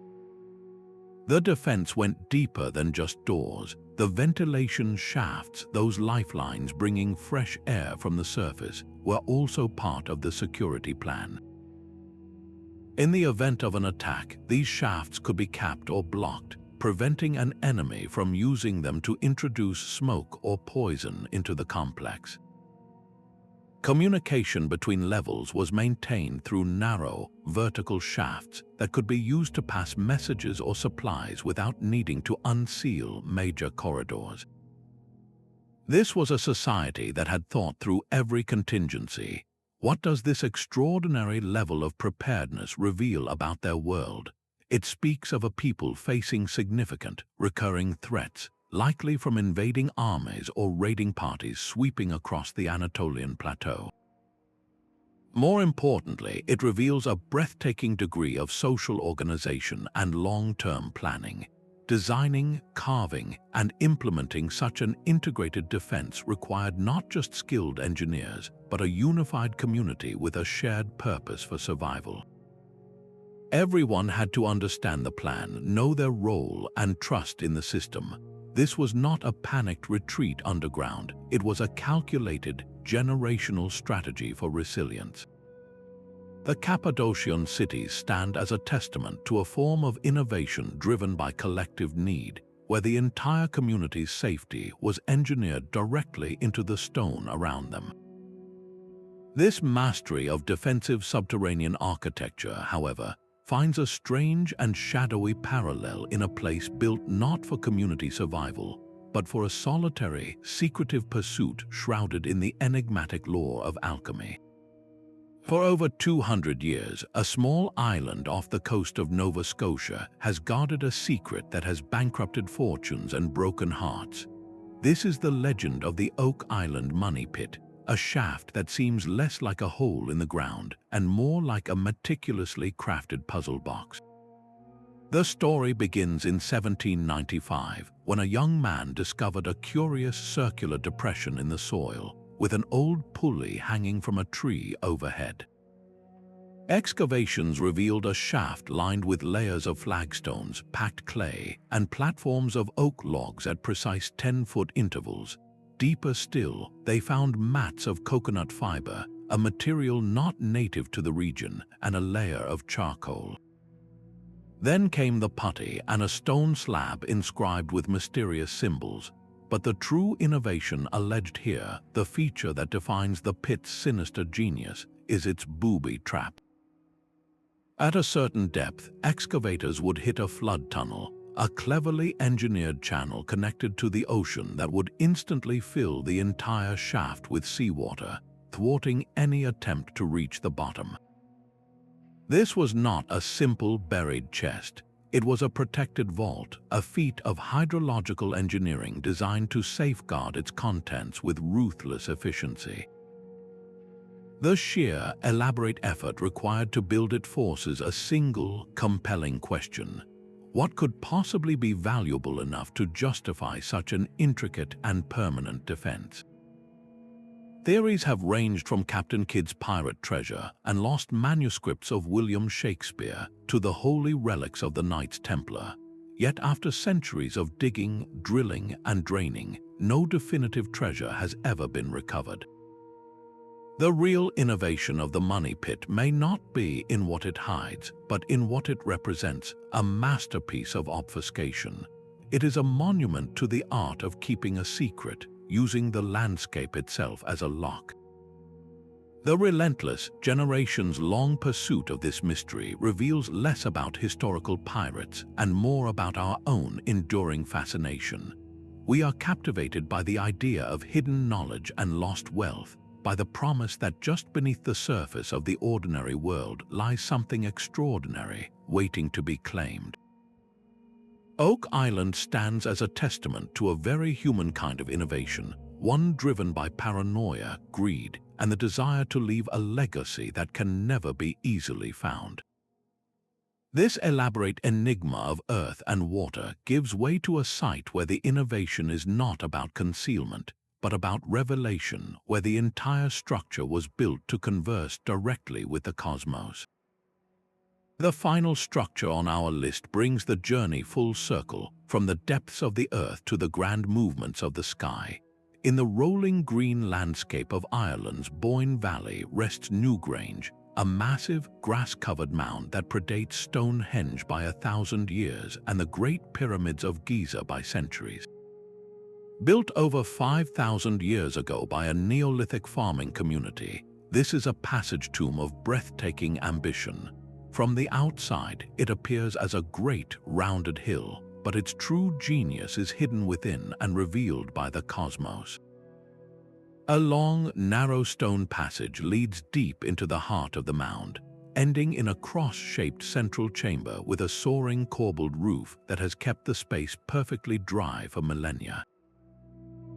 The defense went deeper than just doors. The ventilation shafts, those lifelines bringing fresh air from the surface, were also part of the security plan. In the event of an attack, these shafts could be capped or blocked, preventing an enemy from using them to introduce smoke or poison into the complex. Communication between levels was maintained through narrow, vertical shafts that could be used to pass messages or supplies without needing to unseal major corridors. This was a society that had thought through every contingency. What does this extraordinary level of preparedness reveal about their world? It speaks of a people facing significant, recurring threats, likely from invading armies or raiding parties sweeping across the Anatolian plateau. More importantly, it reveals a breathtaking degree of social organization and long-term planning. Designing, carving, and implementing such an integrated defense required not just skilled engineers, but a unified community with a shared purpose for survival. Everyone had to understand the plan, know their role, and trust in the system. This was not a panicked retreat underground. It was a calculated, generational strategy for resilience. The Cappadocian cities stand as a testament to a form of innovation driven by collective need, where the entire community's safety was engineered directly into the stone around them. This mastery of defensive subterranean architecture, however, finds a strange and shadowy parallel in a place built not for community survival, but for a solitary, secretive pursuit shrouded in the enigmatic lore of alchemy. For over 200 years, a small island off the coast of Nova Scotia has guarded a secret that has bankrupted fortunes and broken hearts. This is the legend of the Oak Island Money Pit, a shaft that seems less like a hole in the ground and more like a meticulously crafted puzzle box. The story begins in 1795, when a young man discovered a curious circular depression in the soil, with an old pulley hanging from a tree overhead. Excavations revealed a shaft lined with layers of flagstones, packed clay, and platforms of oak logs at precise 10-foot intervals. Deeper still, they found mats of coconut fiber, a material not native to the region, and a layer of charcoal. Then came the putty and a stone slab inscribed with mysterious symbols. But the true innovation alleged here, the feature that defines the pit's sinister genius, is its booby trap. At a certain depth, excavators would hit a flood tunnel, a cleverly engineered channel connected to the ocean that would instantly fill the entire shaft with seawater, thwarting any attempt to reach the bottom. This was not a simple buried chest. It was a protected vault, a feat of hydrological engineering designed to safeguard its contents with ruthless efficiency. The sheer, elaborate effort required to build it forces a single, compelling question. What could possibly be valuable enough to justify such an intricate and permanent defense? Theories have ranged from Captain Kidd's pirate treasure and lost manuscripts of William Shakespeare to the holy relics of the Knights Templar. Yet after centuries of digging, drilling, and draining, no definitive treasure has ever been recovered. The real innovation of the Money Pit may not be in what it hides, but in what it represents, a masterpiece of obfuscation. It is a monument to the art of keeping a secret, using the landscape itself as a lock. The relentless, generations-long pursuit of this mystery reveals less about historical pirates and more about our own enduring fascination. We are captivated by the idea of hidden knowledge and lost wealth, by the promise that just beneath the surface of the ordinary world lies something extraordinary, waiting to be claimed. Oak Island stands as a testament to a very human kind of innovation, one driven by paranoia, greed, and the desire to leave a legacy that can never be easily found. This elaborate enigma of earth and water gives way to a site where the innovation is not about concealment, but about revelation, where the entire structure was built to converse directly with the cosmos. The final structure on our list brings the journey full circle, from the depths of the earth to the grand movements of the sky. In the rolling green landscape of Ireland's Boyne Valley rests Newgrange, a massive, grass-covered mound that predates Stonehenge by 1,000 years and the Great Pyramids of Giza by centuries. Built over 5,000 years ago by a Neolithic farming community, this is a passage tomb of breathtaking ambition. From the outside, it appears as a great, rounded hill, but its true genius is hidden within and revealed by the cosmos. A long, narrow stone passage leads deep into the heart of the mound, ending in a cross-shaped central chamber with a soaring corbelled roof that has kept the space perfectly dry for millennia.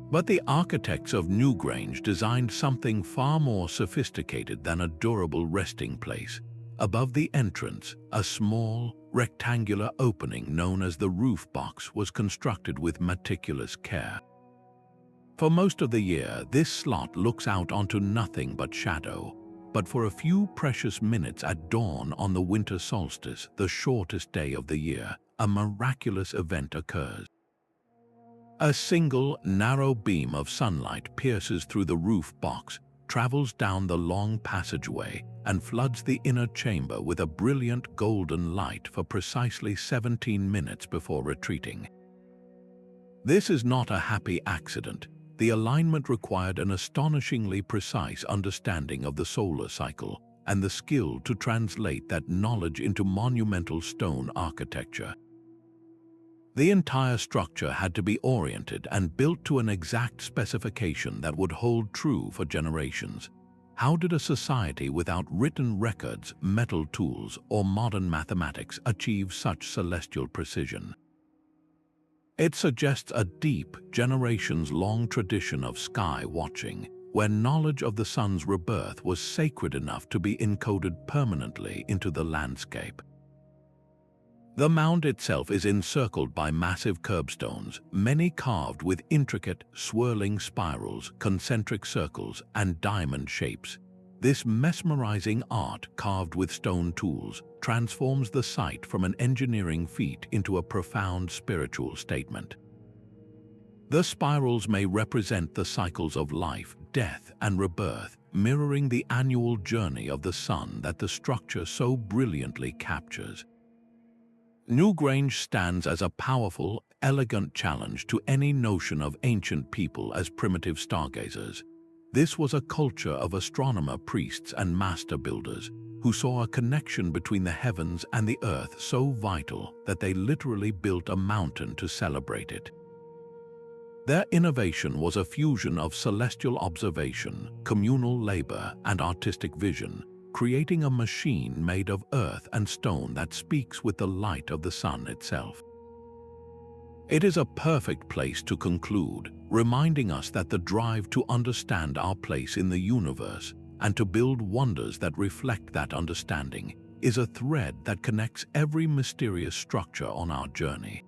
But the architects of Newgrange designed something far more sophisticated than a durable resting place. Above the entrance, a small, rectangular opening known as the roof box was constructed with meticulous care. For most of the year, this slot looks out onto nothing but shadow. but for a few precious minutes at dawn on the winter solstice, the shortest day of the year, a miraculous event occurs. A single, narrow beam of sunlight pierces through the roof box, travels down the long passageway, and floods the inner chamber with a brilliant golden light for precisely 17 minutes before retreating. This is not a happy accident. The alignment required an astonishingly precise understanding of the solar cycle and the skill to translate that knowledge into monumental stone architecture. The entire structure had to be oriented and built to an exact specification that would hold true for generations. How did a society without written records, metal tools, or modern mathematics achieve such celestial precision? It suggests a deep, generations-long tradition of sky watching, where knowledge of the sun's rebirth was sacred enough to be encoded permanently into the landscape. The mound itself is encircled by massive curbstones, many carved with intricate, swirling spirals, concentric circles, and diamond shapes. This mesmerizing art, carved with stone tools, transforms the site from an engineering feat into a profound spiritual statement. The spirals may represent the cycles of life, death, and rebirth, mirroring the annual journey of the sun that the structure so brilliantly captures. Newgrange stands as a powerful, elegant challenge to any notion of ancient people as primitive stargazers. This was a culture of astronomer priests and master builders who saw a connection between the heavens and the earth so vital that they literally built a mountain to celebrate it. Their innovation was a fusion of celestial observation, communal labor, and artistic vision, creating a machine made of earth and stone that speaks with the light of the sun itself. It is a perfect place to conclude, reminding us that the drive to understand our place in the universe and to build wonders that reflect that understanding is a thread that connects every mysterious structure on our journey.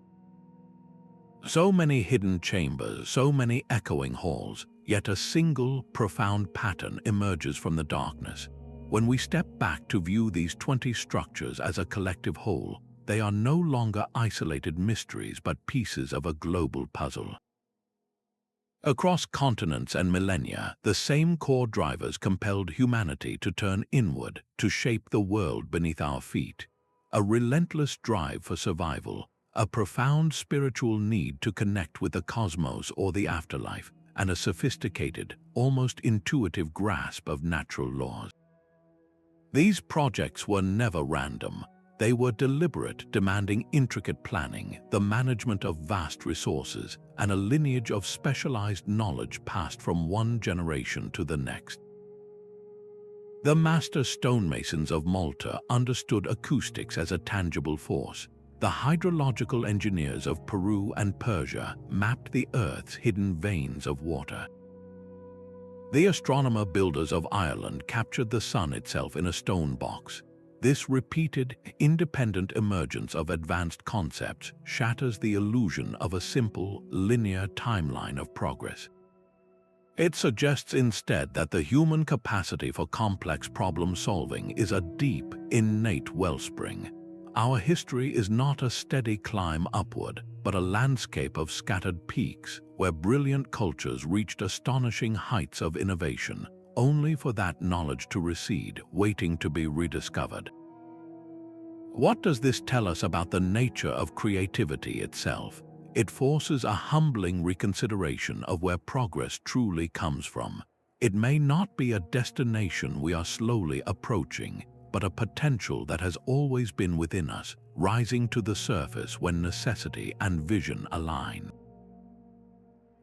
So many hidden chambers, so many echoing halls, yet a single, profound pattern emerges from the darkness. When we step back to view these 20 structures as a collective whole, they are no longer isolated mysteries but pieces of a global puzzle. Across continents and millennia, the same core drivers compelled humanity to turn inward to shape the world beneath our feet. A relentless drive for survival, a profound spiritual need to connect with the cosmos or the afterlife, and a sophisticated, almost intuitive grasp of natural laws. These projects were never random. They were deliberate, demanding intricate planning, the management of vast resources, and a lineage of specialized knowledge passed from one generation to the next. The master stonemasons of Malta understood acoustics as a tangible force. The hydrological engineers of Peru and Persia mapped the Earth's hidden veins of water. The astronomer builders of Ireland captured the sun itself in a stone box. This repeated, independent emergence of advanced concepts shatters the illusion of a simple, linear timeline of progress. It suggests instead that the human capacity for complex problem-solving is a deep, innate wellspring. Our history is not a steady climb upward, but a landscape of scattered peaks where brilliant cultures reached astonishing heights of innovation, only for that knowledge to recede, waiting to be rediscovered. What does this tell us about the nature of creativity itself? It forces a humbling reconsideration of where progress truly comes from. It may not be a destination we are slowly approaching, but a potential that has always been within us, rising to the surface when necessity and vision align.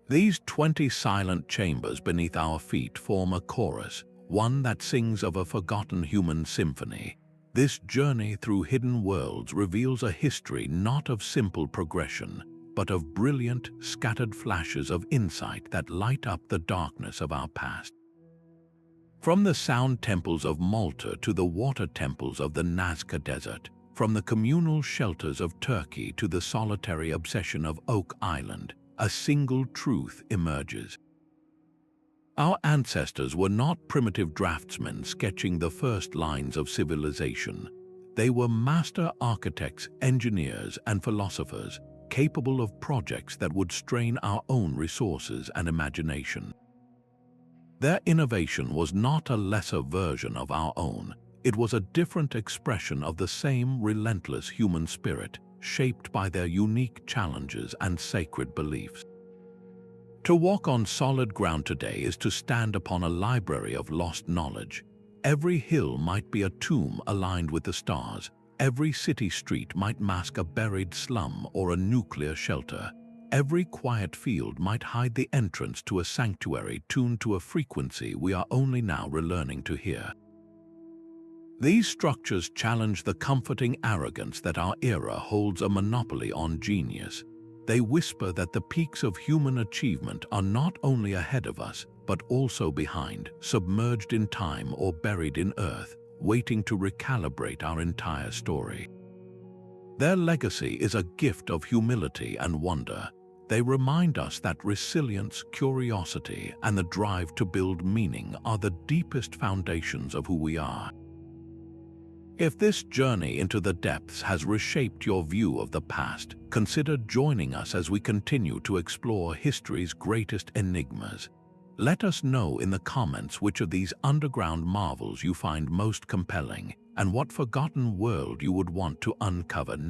These 20 silent chambers beneath our feet form a chorus, one that sings of a forgotten human symphony. This journey through hidden worlds reveals a history not of simple progression, but of brilliant, scattered flashes of insight that light up the darkness of our past. From the sound temples of Malta to the water temples of the Nazca Desert, from the communal shelters of Turkey to the solitary obsession of Oak Island, a single truth emerges. Our ancestors were not primitive draftsmen sketching the first lines of civilization. They were master architects, engineers, and philosophers, capable of projects that would strain our own resources and imagination. Their innovation was not a lesser version of our own. It was a different expression of the same relentless human spirit, shaped by their unique challenges and sacred beliefs. To walk on solid ground today is to stand upon a library of lost knowledge. Every hill might be a tomb aligned with the stars. Every city street might mask a buried slum or a nuclear shelter. Every quiet field might hide the entrance to a sanctuary tuned to a frequency we are only now relearning to hear. These structures challenge the comforting arrogance that our era holds a monopoly on genius. They whisper that the peaks of human achievement are not only ahead of us, but also behind, submerged in time or buried in earth, waiting to recalibrate our entire story. Their legacy is a gift of humility and wonder. They remind us that resilience, curiosity, and the drive to build meaning are the deepest foundations of who we are. If this journey into the depths has reshaped your view of the past, consider joining us as we continue to explore history's greatest enigmas. Let us know in the comments which of these underground marvels you find most compelling and what forgotten world you would want to uncover